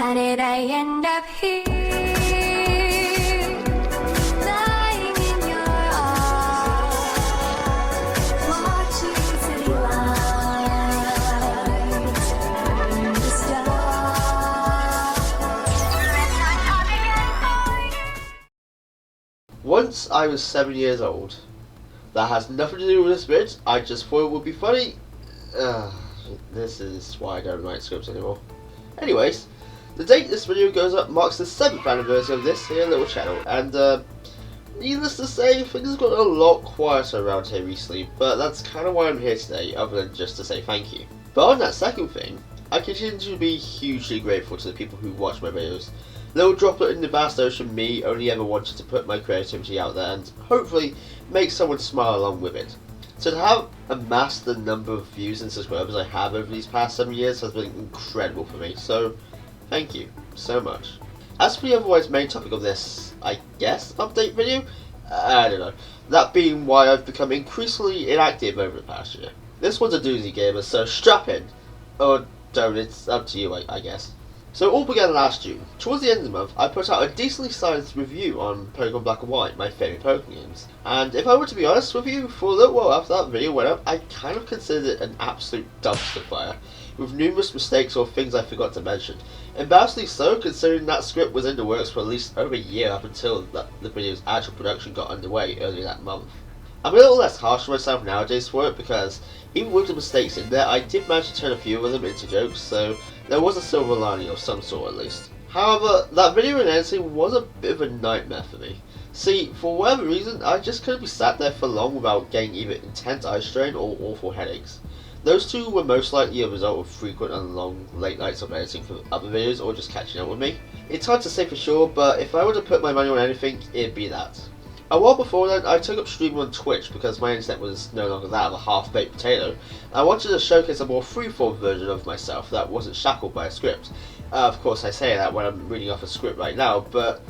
How did I end up here? Lying in your arms, watching city lights burn the stars. Once I was 7 years old. That has nothing to do with this bit. I just thought it would be funny. This is why I don't write scripts anymore. Anyways, the date this video goes up marks the 7th anniversary of this here little channel, and needless to say, things have gotten a lot quieter around here recently, but that's kind of why I'm here today, other than just to say thank you. But on that second thing, I continue to be hugely grateful to the people who watch my videos. Little droplet in the vast ocean me only ever wanted to put my creativity out there and hopefully make someone smile along with it. So to have amassed the number of views and subscribers I have over these past 7 years has been incredible for me, so thank you so much. As for the otherwise main topic of this, I guess, update video, I don't know, that being why I've become increasingly inactive over the past year. This one's a doozy, gamer, so strap in, or don't, it's up to you I guess. So it all began last June. Towards the end of the month, I put out a decently sized review on Pokemon Black and White, my favourite Pokemon games. And if I were to be honest with you, for a little while after that video went up, I kind of considered it an absolute dumpster fire, with numerous mistakes or things I forgot to mention. Embarrassingly so, considering that script was in the works for at least over a year up until the video's actual production got underway earlier that month. I'm a little less harsh on myself nowadays for it, because even with the mistakes in there, I did manage to turn a few of them into jokes, so there was a silver lining of some sort at least. However, that video in editing was a bit of a nightmare for me. See, for whatever reason, I just couldn't be sat there for long without getting either intense eye strain or awful headaches. Those two were most likely a result of frequent and long late nights of editing for other videos or just catching up with me. It's hard to say for sure, but if I were to put my money on anything, it'd be that. A while before then, I took up streaming on Twitch because my internet was no longer that of a half-baked potato. I wanted to showcase a more freeform version of myself that wasn't shackled by a script. Of course, I say that when I'm reading off a script right now, but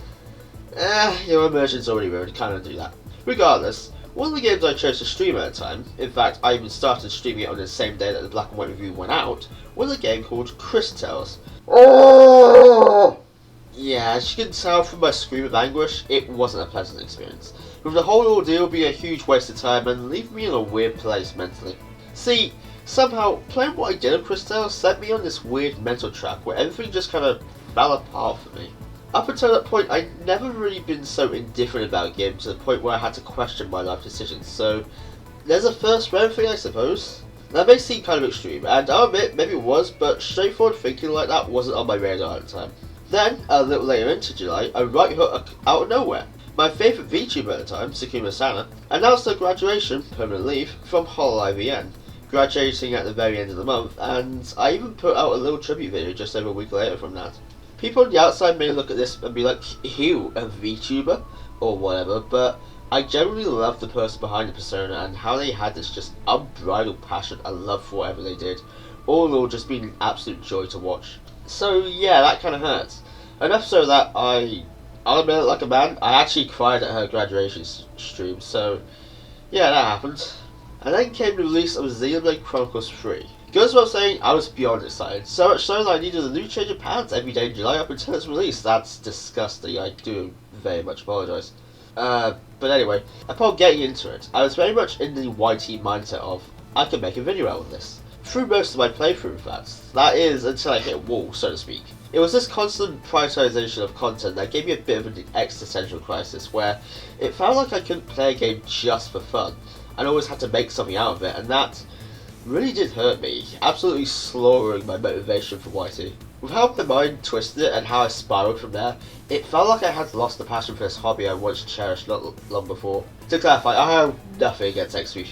immersion's already ruined, can't do that. Regardless, one of the games I chose to stream at the time, in fact, I even started streaming it on the same day that the Black and White review went out, was a game called Crystals. Oh! Yeah, as you can tell from my scream of anguish, it wasn't a pleasant experience, with the whole ordeal being a huge waste of time and leaving me in a weird place mentally. See, somehow, playing what I did on Crystal sent me on this weird mental track where everything just kind of fell apart for me. Up until that point, I'd never really been so indifferent about games to the point where I had to question my life decisions, so there's a first for everything, I suppose. That may seem kind of extreme, and I'll admit, maybe it was, but straightforward thinking like that wasn't on my radar at the time. Then, a little later into July, a right hook out of nowhere. My favourite VTuber at the time, Sakuma Sana, announced her graduation, permanent leave, from Hololive EN, graduating at the very end of the month, and I even put out a little tribute video just over a week later from that. People on the outside may look at this and be like, ew, a VTuber? Or whatever, but I generally love the person behind the persona and how they had this just unbridled passion and love for whatever they did. All in all, just being an absolute joy to watch. So yeah, that kind of hurts. Enough so that I'll admit it like a man, I actually cried at her graduation stream, so yeah, that happened. And then came the release of Xenoblade Chronicles 3. Goes without saying, I was beyond excited, so much so that I needed a new change of pants every day in July up until its release. That's disgusting, I do very much apologise. But anyway, upon getting into it, I was very much in the YT mindset of, I can make a video out of this. Through most of my playthrough, in fact. That is, until I hit a wall, so to speak. It was this constant prioritization of content that gave me a bit of an existential crisis, where it felt like I couldn't play a game just for fun, and always had to make something out of it, and that really did hurt me, absolutely slaughtering my motivation for YT. With how my mind twisted it and how I spiraled from there, it felt like I had lost the passion for this hobby I once cherished not long before. To clarify, I have nothing against X3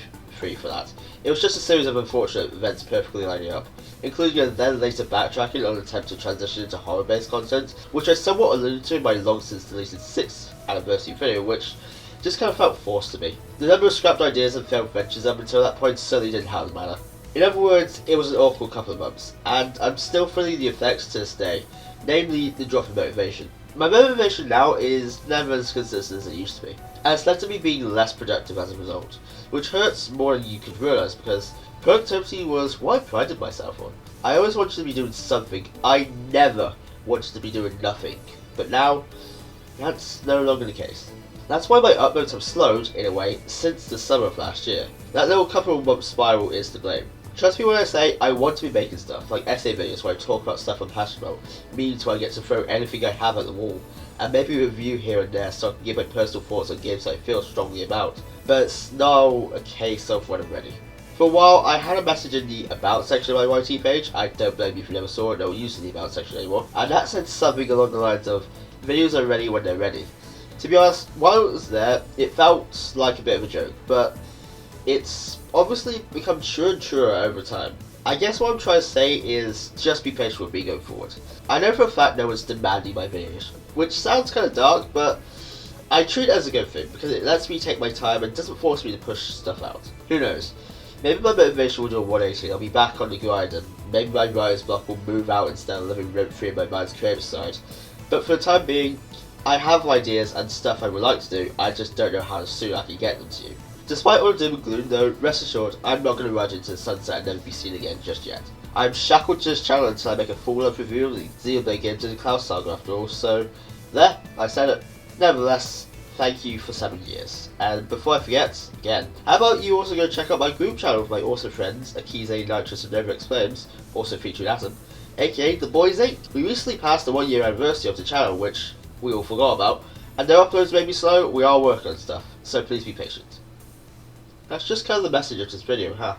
for that. It was just a series of unfortunate events perfectly lining up, including a then later backtracking on an attempt to transition into horror-based content, which I somewhat alluded to in my long since deleted 6th anniversary video, which just kind of felt forced to me. The number of scrapped ideas and failed ventures up until that point certainly didn't help the matter. In other words, it was an awful couple of months, and I'm still feeling the effects to this day, namely the drop in motivation. My motivation now is never as consistent as it used to be, and it's led to me being less productive as a result, which hurts more than you could realise because productivity was what I prided myself on. I always wanted to be doing something. I never wanted to be doing nothing, but now that's no longer the case. That's why my uploads have slowed, in a way, since the summer of last year. That little couple of month spiral is to blame. Trust me when I say I want to be making stuff, like essay videos where I talk about stuff I'm passionate about, memes where I get to throw anything I have at the wall, and maybe review here and there so I can give my personal thoughts on games I feel strongly about. But it's now a case of when I'm ready. For a while, I had a message in the About section of my YT page. I don't blame you if you never saw it, no one uses the About section anymore. And that said something along the lines of, videos are ready when they're ready. To be honest, while it was there, it felt like a bit of a joke, but it's obviously become truer and truer over time. I guess what I'm trying to say is just be patient with me going forward. I know for a fact no one's demanding my videos, which sounds kind of dark, but I treat it as a good thing because it lets me take my time and doesn't force me to push stuff out. Who knows? Maybe my motivation will do a 180 and I'll be back on the grind, and maybe my writer's block will move out instead of living rent-free in my mind's creative side. But for the time being, I have ideas and stuff I would like to do, I just don't know how soon I can get them to you. Despite all the doom and gloom though, rest assured, I'm not going to ride into the sunset and never be seen again just yet. I'm shackled to this channel until I make a full-length review of the Xenoblade games in the Cloud Saga after all, so there, I said it. Nevertheless, thank you for 7 years. And before I forget, again, how about you also go check out my group channel with my awesome friends, Akize, Nitrous and Nova Explains, also featuring Atom, aka The Boys 8. We recently passed the 1 year anniversary of the channel, which we all forgot about, and their uploads may be slow, we are working on stuff, so please be patient. That's just kind of the message of this video, huh?